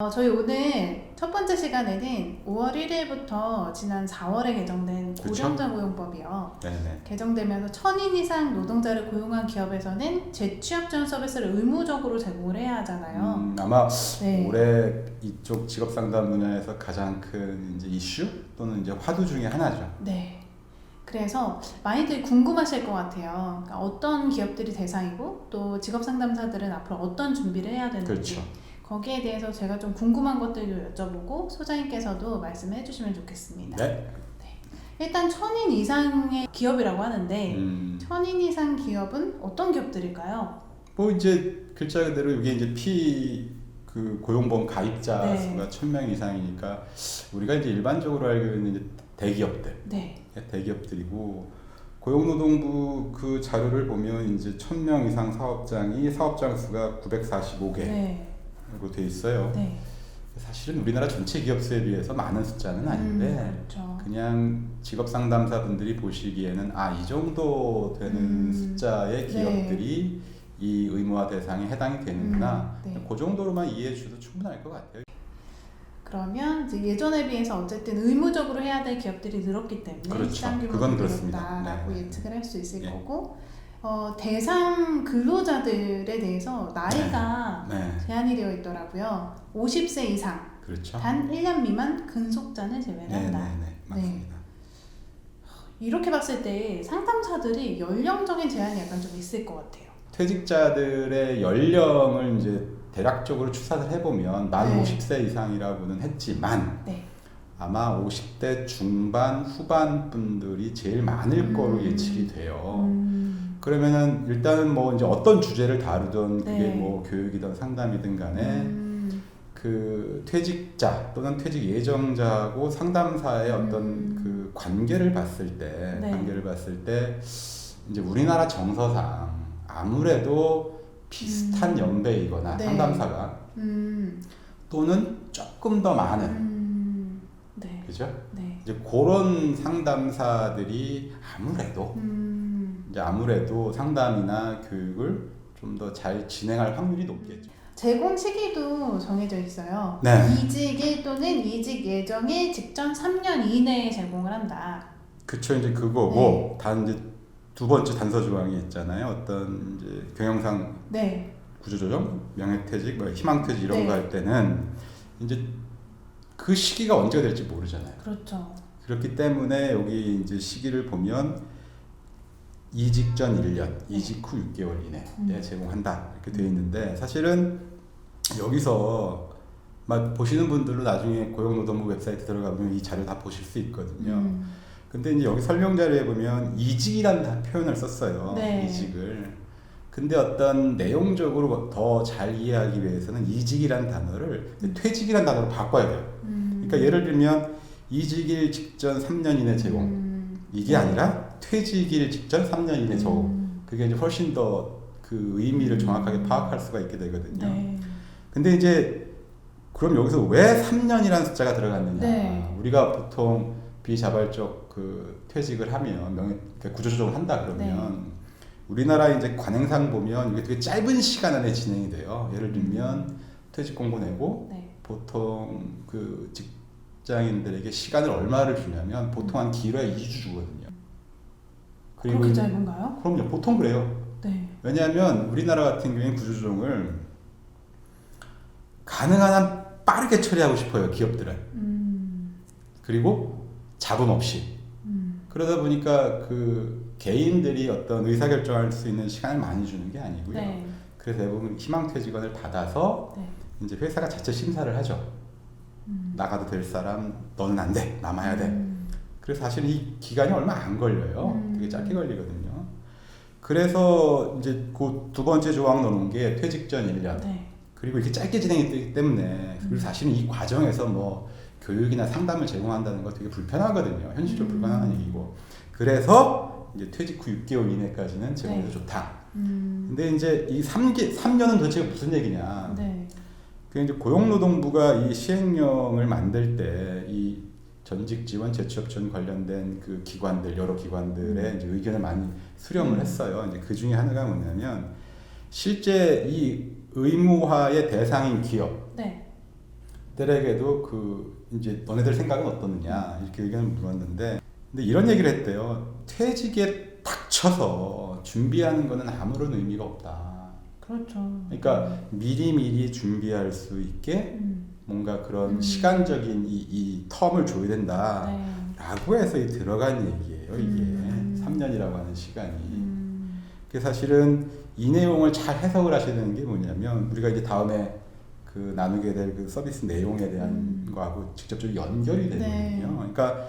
저희 오늘 첫 번째 시간에는 5월 1일부터 지난 4월에 개정된 그쵸? 고령자 고용법이요. 네네. 개정되면서 1000인 이상 노동자를 고용한 기업에서는 재취업 지원 서비스를 의무적으로 제공을 해야 하잖아요. 아마 네. 올해 이쪽 직업 상담 분야에서 가장 큰 이제 이슈 또는 이제 화두 중에 하나죠. 네. 그래서 많이들 궁금하실 것 같아요. 그러니까 어떤 기업들이 대상이고 또 직업 상담사들은 앞으로 어떤 준비를 해야 되는지. 그렇죠. 거기에 대해서 제가 좀 궁금한 것들도 여쭤보고 소장님께서도 말씀해 주시면 좋겠습니다. 네. 일단 1000인 이상의 기업이라고 하는데 1000인 이상 기업은 어떤 기업들일까요? 뭐 이제 글자 그대로 이게 이제 그 고용보험 가입자 네. 수가 1000명 이상이니까 우리가 이제 일반적으로 알고 있는 이제 대기업들, 네. 대기업들이고 고용노동부 그 자료를 보면 이제 1000명 이상 사업장이 사업장 수가 945개. 네. 로 돼 있어요. 네. 사실은 우리나라 전체 기업 수에 비해서 많은 숫자는 아닌데 그렇죠. 그냥 직업 상담사분들이 보시기에는 이 정도 되는 숫자의 기업들이 이 의무화 대상에 해당이 되는구나. 네. 그 정도로만 이해해 주셔도 충분할 것 같아요. 그러면 이제 예전에 비해서 어쨌든 의무적으로 해야 될 기업들이 늘었기 때문에 그렇죠. 시장 그건 규모도 그렇습니다. 늘었다라고 네. 예측을 할 수 있을 네. 거고 대상 근로자들에 대해서 나이가 네. 제한이 되어 있더라고요. 50세 이상 그렇죠. 단 1년 미만 근속자는 제외를 한다. 네네네 맞습니다. 이렇게 봤을 때 상담사들이 연령적인 제한이 약간 좀 있을 것 같아요. 퇴직자들의 연령을 이제 대략적으로 추산을 해보면 만 네. 50세 이상이라고는 했지만 네. 아마 50대 중반 후반 분들이 제일 많을 거로 예측이 돼요. 그러면은 일단은 뭐 이제 어떤 주제를 다루든 그게 네. 뭐 교육이든 상담이든 간에 그 퇴직자 또는 퇴직 예정자하고 상담사의 어떤 그 관계를 봤을 때 이제 우리나라 정서상 아무래도 비슷한 연배이거나 네. 상담사가 또는 조금 더 많은 네. 그죠? 네. 이제 그런 상담사들이 아무래도 상담이나 교육을 좀 더 잘 진행할 확률이 높겠죠. 제공 시기도 정해져 있어요. 네. 이직1 또는 이직 예정일 직전 3년 이내에 제공을 한다. 그쵸 이제 그거고 단 이제 두 번째 단서 조항이 있잖아요. 어떤 이제 경영상 네. 구조조정, 명예퇴직, 뭐 희망퇴직 이런 네. 거 할 때는 이제 그 시기가 언제가 될지 모르잖아요. 그렇죠. 그렇기 때문에 여기 이제 시기를 보면 이직 전 1년, 이직 후 6개월 이내에 제공한다 이렇게 되어 있는데 사실은 여기서 막 보시는 분들도 나중에 고용노동부 웹사이트 들어가 보면 이 자료 다 보실 수 있거든요. 근데 이제 여기 설명 자료에 보면 이직이라는 표현을 썼어요. 네. 이직을. 근데 어떤 내용적으로 더 잘 이해하기 위해서는 이직이라는 단어를 퇴직이라는 단어로 바꿔야 돼요. 그러니까 예를 들면 이직일 직전 3년 이내 제공 이게 아니라 퇴직일 직전 3년 이내 제공 그게 이제 훨씬 더 그 의미를 정확하게 파악할 수가 있게 되거든요. 네. 근데 이제 그럼 여기서 왜 3년이라는 숫자가 들어갔느냐? 네. 우리가 보통 비자발적 그 퇴직을 하면 그러니까 구조조정을 한다 그러면 우리나라 이제 관행상 보면 이게 되게 짧은 시간 안에 진행이 돼요. 예를 들면 퇴직 공고 내고 보통 그 직장인들에게 시간을 얼마를 주냐면 보통 한 길어야 2주 주거든요. 그렇게 짧은가요? 그럼요. 보통 그래요. 네. 왜냐하면 우리나라 같은 경우에는 구조조정을 가능한 한 빠르게 처리하고 싶어요. 기업들은. 그리고 잡음 없이. 그러다 보니까 그 개인들이 어떤 의사결정할 수 있는 시간을 많이 주는 게 아니고요. 네. 그래서 대부분 희망퇴직원을 받아서 이제 회사가 자체 심사를 하죠. 나가도 될 사람 너는 안 돼. 남아야 돼. 그래서 사실 이 기간이 얼마 안 걸려요. 되게 짧게 걸리거든요. 그래서 이제 그 두 번째 조항 넣어놓은 게 퇴직 전 1년. 그리고 이렇게 짧게 진행이 되기 때문에 그리고 사실은 이 과정에서 뭐 교육이나 상담을 제공한다는 거 되게 불편하거든요. 현실적으로 불가능한 얘기고. 그래서 이제 퇴직 후 6개월 이내까지는 제공해도 좋다. 근데 이제 이 3년은 도대체 무슨 얘기냐. 그 이제 고용노동부가 이 시행령을 만들 때 이 전직 지원, 재취업 지원 관련된 그 기관들, 여러 기관들의 이제 의견을 많이 수렴을 했어요. 이제 그 중에 하나가 뭐냐면 실제 이 의무화의 대상인 기업, 들에게도 그 이제 너네들 생각은 어떻느냐 이렇게 의견을 물었는데, 근데 이런 얘기를 했대요. 퇴직에 닥쳐서 준비하는 거는 아무런 의미가 없다. 그렇죠. 그러니까 미리미리 준비할 수 있게 뭔가 그런 시간적인 이 텀을 줘야 된다. 네. 라고 해서 들어간 얘기예요. 이게 3년이라고 하는 시간이. 그래서 사실은 이 내용을 잘 해석을 하셔야 되는 게 뭐냐면, 우리가 이제 다음에 그 나누게 될 그 서비스 내용에 대한 거하고 직접적으로 연결이 되거든요. 네. 그러니까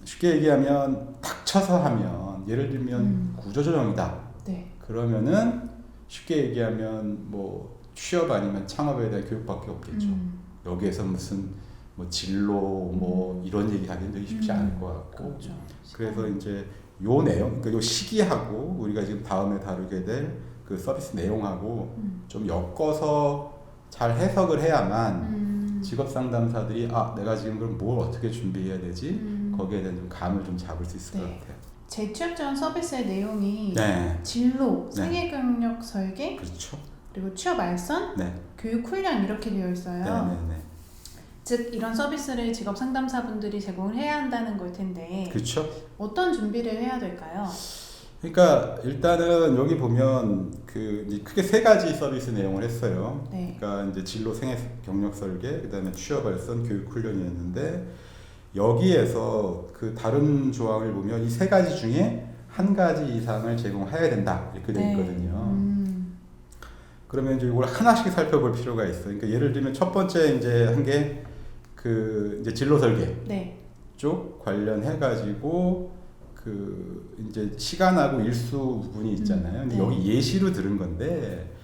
쉽게 얘기하면 닥쳐서 하면, 예를 들면 구조조정이다. 네. 그러면은 쉽게 얘기하면 뭐 취업 아니면 창업에 대한 교육밖에 없겠죠. 여기에서 무슨 뭐 진로 뭐 이런 얘기 하기는 되게 쉽지 않을 것 같고. 그렇죠. 그래서 이제 요 내용, 그러니까 요 시기하고 우리가 지금 다음에 다루게 될 그 서비스 내용하고 좀 엮어서 잘 해석을 해야만 직업 상담사들이 내가 지금 그럼 뭘 어떻게 준비해야 되지? 거기에 대한 좀 감을 좀 잡을 수 있을 것 같아요. 재취업 지원 서비스의 내용이 네. 진로, 네. 생애 경력 설계, 그렇죠. 그리고 취업 알선, 네. 교육 훈련 이렇게 되어 있어요. 네네네. 즉 이런 서비스를 직업 상담사분들이 제공을 해야 한다는 걸 텐데 그렇죠. 어떤 준비를 해야 될까요? 그러니까 일단은 여기 보면 그 이제 크게 세 가지 서비스 내용을 했어요. 네. 그러니까 이제 진로 생애 경력 설계, 그다음에 취업 발전, 교육 훈련이었는데, 여기에서 그 다른 조항을 보면 이 세 가지 중에 한 가지 이상을 제공해야 된다 이렇게 돼 있거든요. 그러면 이제 이걸 하나씩 살펴볼 필요가 있어요. 그러니까 예를 들면 첫 번째 이제 한 게 그 이제 진로 설계 네. 쪽 관련해 가지고 그 이제 시간하고 일수 부분이 있잖아요. 근데 네. 여기 예시로 들은 건데,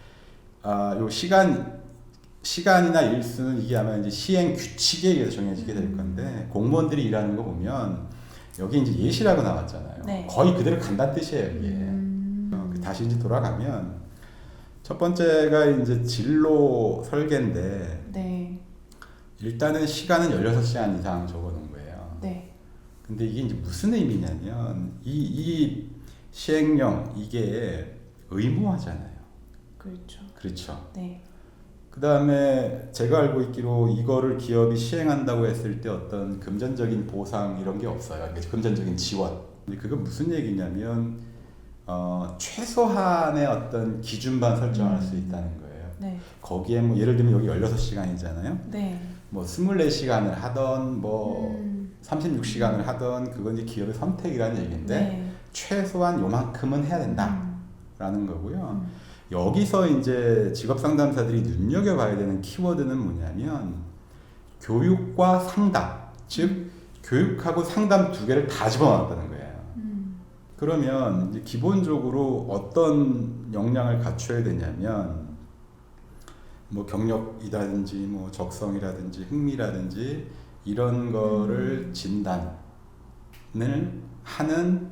요 시간이나 일수는 이게 아마 이제 시행 규칙에 의해서 정해지게 될 건데, 공무원들이 일하는 거 보면 여기 이제 예시라고 나왔잖아요. 네. 거의 그대로 간다는 뜻이에요, 이게. 다시 이제 돌아가면 첫 번째가 이제 진로 설계인데, 네. 일단은 시간은 16시간 이상 적어놓은 거예요. 네. 근데 이게 이제 무슨 의미냐면, 이 시행령 이게 의무화잖아요. 그렇죠. 그렇죠. 네. 그 다음에 제가 알고 있기로 이거를 기업이 시행한다고 했을 때 어떤 금전적인 보상 이런 게 없어요. 금전적인 지원. 근데 그건 무슨 얘기냐면, 최소한의 어떤 기준만 설정할 수 있다는 거예요. 네. 거기에 뭐 예를 들면 여기 16시간이잖아요. 네. 뭐 24시간을 하던 뭐 36시간을 하던, 그건 이제 기업의 선택이라는 얘기인데, 네. 최소한 요만큼은 해야 된다라는 거고요. 여기서 이제 직업 상담사들이 눈여겨봐야 되는 키워드는 뭐냐면, 교육과 상담, 즉 교육하고 상담 두 개를 다 집어넣었다는 거예요. 그러면 이제 기본적으로 어떤 역량을 갖춰야 되냐면, 뭐 경력이라든지 뭐 적성이라든지 흥미라든지 이런 거를 진단을 하는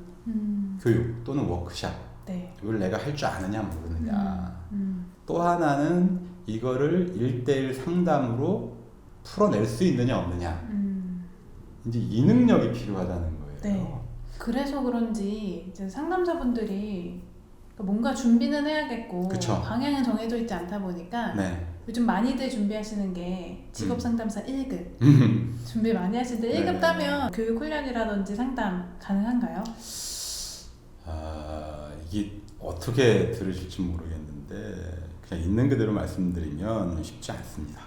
교육 또는 워크샵. 네. 이걸 내가 할 줄 아느냐 모르느냐. 또 하나는 이거를 1대1 상담으로 풀어낼 수 있느냐 없느냐. 이제 이 능력이 필요하다는 거예요. 네. 그래서 그런지 이제 상담사분들이 뭔가 준비는 해야겠고, 그쵸. 방향은 정해져 있지 않다 보니까 네. 요즘 많이들 준비하시는 게 직업 상담사 1급 준비 많이 하시는데, 1급 네. 따면 교육 훈련이라든지 상담 가능한가요? 이게 어떻게 들으실지 모르겠는데, 그냥 있는 그대로 말씀드리면 쉽지 않습니다.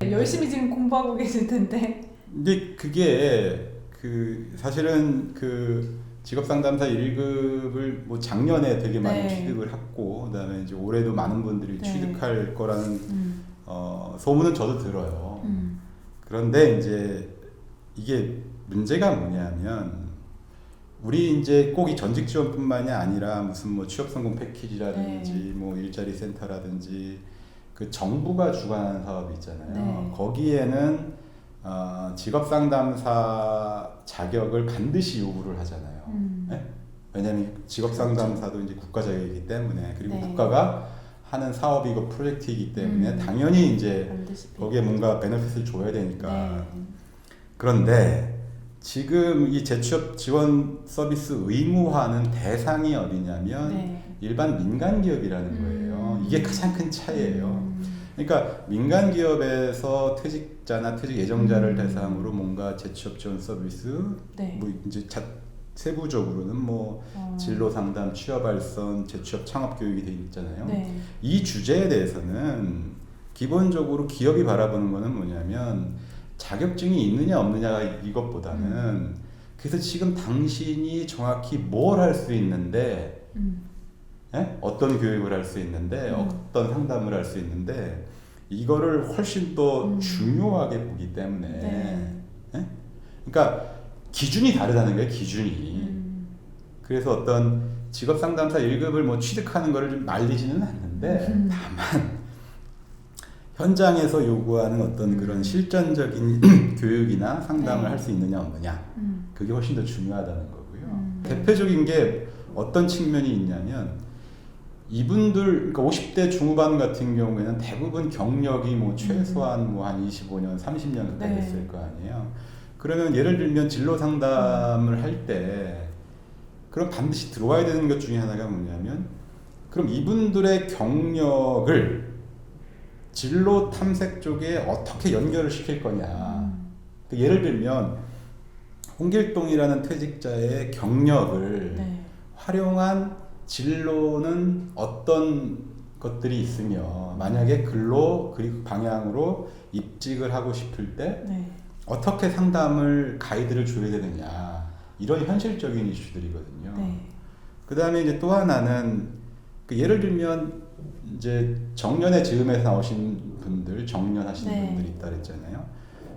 열심히 지금 공부하고 계실 텐데. 근데 그게 그 사실은 그 직업 상담사 1급을 뭐 작년에 되게 많이 네. 취득을 했고, 그다음에 이제 올해도 많은 분들이 네. 취득할 거라는 소문은 저도 들어요. 그런데 이제 이게 문제가 뭐냐면, 우리 이제 꼭 이 전직 지원뿐만이 아니라 무슨 뭐 취업 성공 패키지라든지 네. 뭐 일자리 센터라든지 그 정부가 주관하는 사업이 있잖아요. 네. 거기에는 직업 상담사 자격을 반드시 요구를 하잖아요. 네? 왜냐하면 직업 상담사도 이제 국가 자격이기 때문에, 그리고 네. 국가가 하는 사업이고 프로젝트이기 때문에 당연히 이제 반드시 거기에 뭔가 베네핏을 줘야 되니까. 네. 그런데 지금 이 재취업 지원 서비스 의무화는 대상이 어디냐면 네. 일반 민간 기업이라는 거예요. 이게 가장 큰 차이예요. 그러니까 민간 기업에서 퇴직자나 퇴직 예정자를 대상으로 뭔가 재취업 지원 서비스, 네. 뭐 이제 세부적으로는 뭐 진로 상담, 취업 발선, 재취업 창업 교육이 돼 있잖아요. 네. 이 주제에 대해서는 기본적으로 기업이 바라보는 거는 뭐냐면 자격증이 있느냐 없느냐 이것보다는 그래서 지금 당신이 정확히 뭘 할 수 있는데 예? 어떤 교육을 할 수 있는데 어떤 상담을 할 수 있는데 이거를 훨씬 더 중요하게 보기 때문에 네. 예? 그러니까 기준이 다르다는 거예요. 기준이. 그래서 어떤 직업상담사 1급을 뭐 취득하는 거를 좀 말리지는 않는데 다만 현장에서 요구하는 어떤 그런 실전적인 교육이나 상담을 네. 할 수 있느냐 없느냐 그게 훨씬 더 중요하다는 거고요. 대표적인 게 어떤 측면이 있냐면 이분들 그러니까 50대 중후반 같은 경우에는 대부분 경력이 뭐 최소한 뭐 한 25년, 30년 가까이 네. 됐을 거 아니에요. 그러면 예를 들면 진로 상담을 할 때 그럼 반드시 들어와야 되는 것 중에 하나가 뭐냐면 그럼 이분들의 경력을 진로 탐색 쪽에 어떻게 연결을 시킬 거냐. 예를 들면 홍길동이라는 퇴직자의 경력을 네. 활용한 진로는 어떤 것들이 있으며 만약에 근로 그리고 방향으로 입직을 하고 싶을 때 네. 어떻게 상담을 가이드를 줘야 되느냐 이런 현실적인 이슈들이거든요. 네. 그 다음에 이제 또 하나는 예를 들면 이제 정년의 즈음에서 나오신 분들, 정년하신 네. 분들이 있다 그랬잖아요.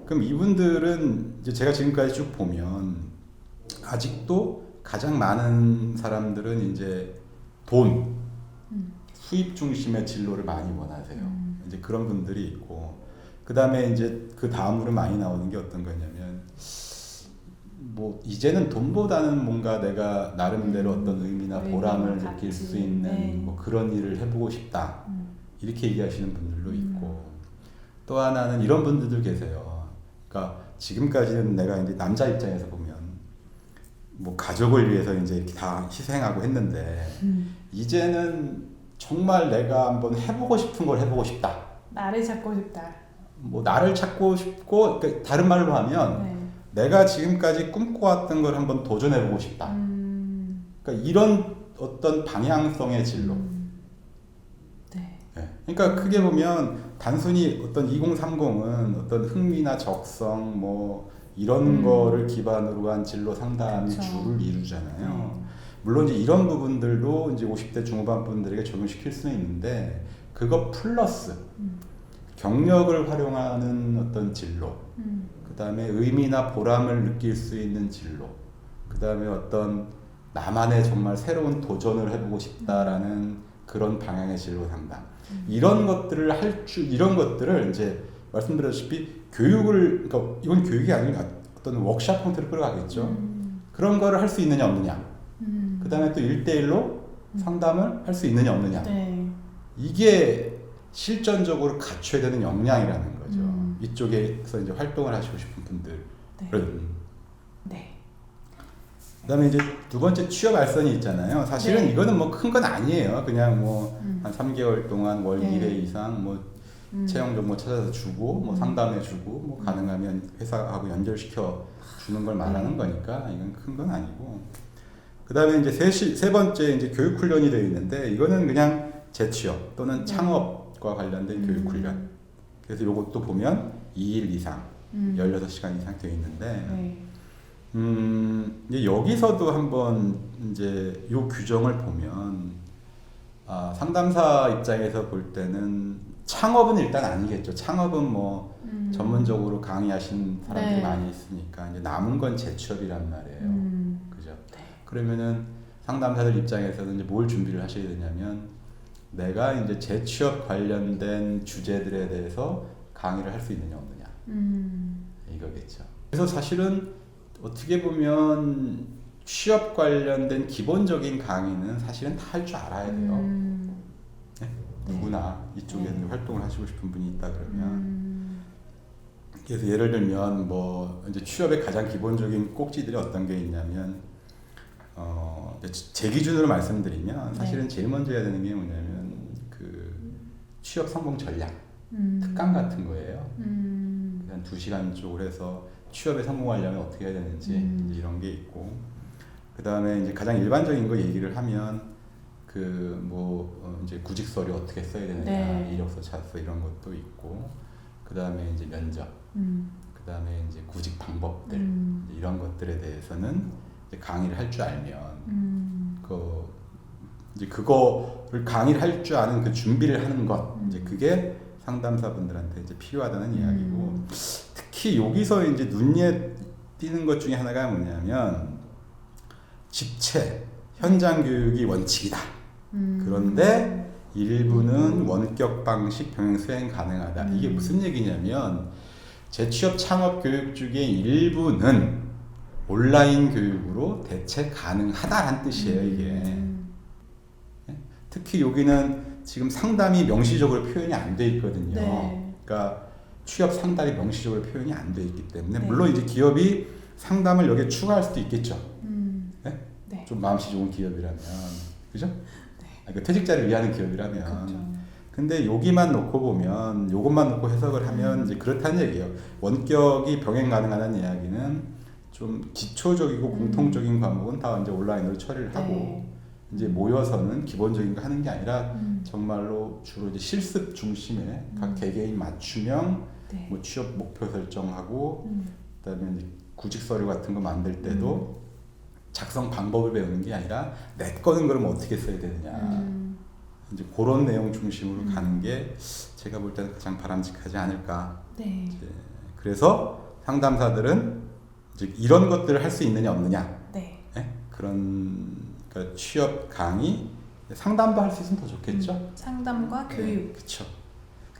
그럼 이분들은 이제 제가 지금까지 쭉 보면 아직도 가장 많은 사람들은 이제 돈, 수입 중심의 진로를 많이 원하세요. 이제 그런 분들이 있고, 그 다음에 이제 그 다음으로 많이 나오는 게 어떤 거냐면, 뭐 이제는 돈보다는 뭔가 내가 나름대로 어떤 의미나 보람을 느낄 수 있는 네. 뭐 그런 일을 해보고 싶다. 이렇게 얘기하시는 분들도 있고, 또 하나는 이런 분들도 계세요. 그러니까 지금까지는 내가 이제 남자 입장에서 보면 뭐 가족을 위해서 이제 이렇게 다 희생하고 했는데 이제는 정말 내가 한번 해보고 싶은 걸 해보고 싶다. 나를 찾고 싶다. 뭐 나를 찾고 싶고, 그러니까 다른 말로 하면 네. 내가 지금까지 꿈꿔왔던 걸 한번 도전해보고 싶다. 그러니까 이런 어떤 방향성의 진로. 네. 네. 그러니까 크게 보면 단순히 어떤 2030은 어떤 흥미나 적성 뭐 이런 거를 기반으로 한 진로 상담이 그쵸. 주를 이루잖아요. 네. 물론 이제 이런 부분들도 이제 50대 중후반 분들에게 적용시킬 수는 있는데 그거 플러스 경력을 활용하는 어떤 진로, 그 다음에 의미나 보람을 느낄 수 있는 진로, 그 다음에 어떤 나만의 정말 새로운 도전을 해보고 싶다라는 그런 방향의 진로 상담. 이런 것들을 이런 것들을 이제 말씀드렸다시피 교육을, 그러니까 이건 교육이 아니라 어떤 워크샵 형태로 끌어가겠죠. 그런 거를 할 수 있느냐 없느냐. 그 다음에 또 1대1로 상담을 할 수 있느냐 없느냐. 네. 이게 실전적으로 갖춰야 되는 역량이라는 거죠. 이쪽에서 이제 활동을 하시고 싶은 분들은. 네. 그다음에 이제 두 번째 취업 알선이 있잖아요. 사실은 네. 이거는 뭐 큰 건 아니에요. 그냥 뭐 한 3개월 동안 월 네. 1회 이상 뭐 채용 정보 찾아서 주고 뭐 상담해 주고 뭐 가능하면 회사하고 연결시켜 주는 걸 말하는 거니까 이건 큰 건 아니고. 그다음에 이제 세 번째 이제 교육 훈련이 되어 있는데 이거는 그냥 재취업 또는 창업과 관련된 교육 훈련. 그래서 이것도 보면 2일 이상 16시간 이상 되어 있는데 이제 여기서도 한번 이제 요 규정을 보면 상담사 입장에서 볼 때는 창업은 일단 아니겠죠. 창업은 뭐 전문적으로 강의하신 사람들이 네. 많이 있으니까 이제 남은 건 재취업이란 말이에요. 그죠? 네. 그러면은 상담사들 입장에서는 이제 뭘 준비를 하셔야 되냐면 내가 이제 재취업 관련된 주제들에 대해서 강의를 할 수 있느냐 없느냐 이거겠죠. 그래서 사실은 어떻게 보면 취업 관련된 기본적인 강의는 사실은 다 할 줄 알아야 돼요. 네? 누구나 이쪽에 활동을 하시고 싶은 분이 있다 그러면 그래서 예를 들면 뭐 이제 취업의 가장 기본적인 꼭지들이 어떤 게 있냐면 제 기준으로 말씀드리면 사실은 제일 먼저 해야 되는 게 뭐냐면 그 취업 성공 전략. 특강 같은 거예요. 한 2시간 쪽으로 해서 취업에 성공하려면 어떻게 해야 되는지 이제 이런 게 있고, 그 다음에 이제 가장 일반적인 거 얘기를 하면 이제 구직 서류 어떻게 써야 되느냐, 네. 이력서, 자서 이런 것도 있고, 그 다음에 이제 면접, 그 다음에 이제 구직 방법들 이제 이런 것들에 대해서는 이제 강의를 할 줄 알면 이제 그거를 강의를 할 줄 아는 그 준비를 하는 것, 이제 그게 상담사분들한테 이제 필요하다는 이야기고, 특히 여기서 이제 눈에 띄는 것 중에 하나가 뭐냐면 집체 현장 교육이 원칙이다. 그런데 일부는 원격 방식 병행 수행 가능하다. 이게 무슨 얘기냐면 재취업 창업 교육 중에 일부는 온라인 교육으로 대체 가능하다라는 뜻이에요, 이게. 특히 여기는 지금 상담이 명시적으로 표현이 안 돼 있거든요. 네. 그러니까 취업 상담이 명시적으로 표현이 안 돼 있기 때문에, 네. 물론 이제 기업이 상담을 여기에 추가할 수도 있겠죠. 네? 네. 좀 마음씨 좋은 기업이라면, 그죠? 네. 퇴직자를 위하는 기업이라면. 그렇죠. 근데 여기만 놓고 보면, 요것만 놓고 해석을 하면 이제 그렇다는 얘기예요. 원격이 병행 가능하다는 이야기는 좀 기초적이고 공통적인 과목은 다 이제 온라인으로 처리를 하고, 네. 이제 모여서는 기본적인 거 하는 게 아니라 정말로 주로 이제 실습 중심의 각 개개인 맞춤형 네. 뭐 취업 목표 설정하고, 그다음에 이제 구직 서류 같은 거 만들 때도 작성 방법을 배우는 게 아니라 내 거는 그럼 어떻게 써야 되느냐, 이제 그런 내용 중심으로 가는 게 제가 볼 때는 가장 바람직하지 않을까. 네. 이제 그래서 상담사들은 이제 이런 것들을 할 수 있느냐 없느냐, 네. 그런 그러니까 취업 강의, 상담도 할 수 있으면 더 좋겠죠. 상담과 교육. 그렇죠.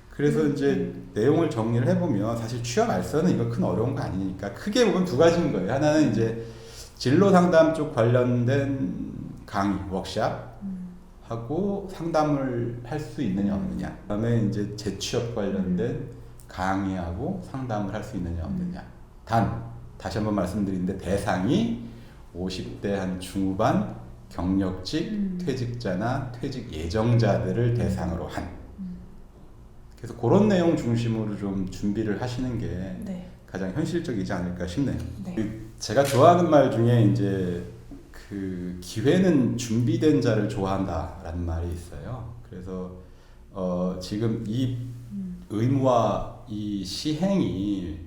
그래서 이제 내용을 정리를 해보면 사실 취업 알선은 이거 큰 어려운 거 아니니까 크게 보면 2가지인 거예요. 하나는 이제 진로 상담 쪽 관련된 강의, 워크샵 하고 상담을 할 수 있느냐 없느냐. 그다음에 이제 재취업 관련된 강의하고 상담을 할 수 있느냐 없느냐. 다시 한번 말씀드리는데 대상이 50대 한 중후반 경력직 퇴직자나 퇴직 예정자들을 대상으로 한. 그래서 그런 내용 중심으로 좀 준비를 하시는 게 네. 가장 현실적이지 않을까 싶네요. 네. 제가 좋아하는 말 중에 이제 그 기회는 준비된 자를 좋아한다라는 말이 있어요. 그래서 지금 이 의무와 이 시행이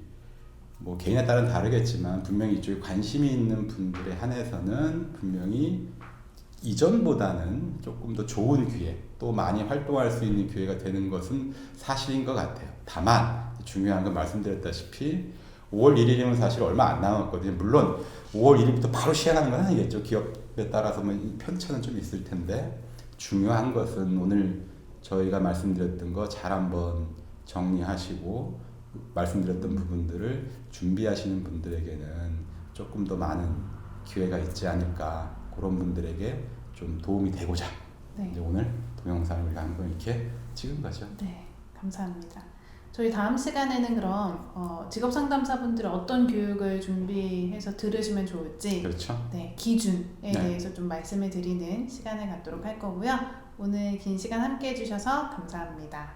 뭐 개인에 따라 다르겠지만 분명히 이쪽에 관심이 있는 분들에 한해서는 분명히 이전보다는 조금 더 좋은 기회, 또 많이 활동할 수 있는 기회가 되는 것은 사실인 것 같아요. 다만 중요한 건 말씀드렸다시피 5월 1일이면 사실 얼마 안 남았거든요. 물론 5월 1일부터 바로 시행하는 건 아니겠죠. 기업에 따라서 뭐 편차는 좀 있을 텐데, 중요한 것은 오늘 저희가 말씀드렸던 거 잘 한번 정리하시고 말씀드렸던 부분들을 준비하시는 분들에게는 조금 더 많은 기회가 있지 않을까, 그런 분들에게 좀 도움이 되고자 네. 이제 오늘 동영상을 우리가 한번 이렇게 찍은 거죠. 네, 감사합니다. 저희 다음 시간에는 그럼 직업 상담사분들이 어떤 교육을 준비해서 들으시면 좋을지, 그렇죠. 네, 기준에 네. 대해서 좀 말씀을 드리는 시간을 갖도록 할 거고요. 오늘 긴 시간 함께 해주셔서 감사합니다.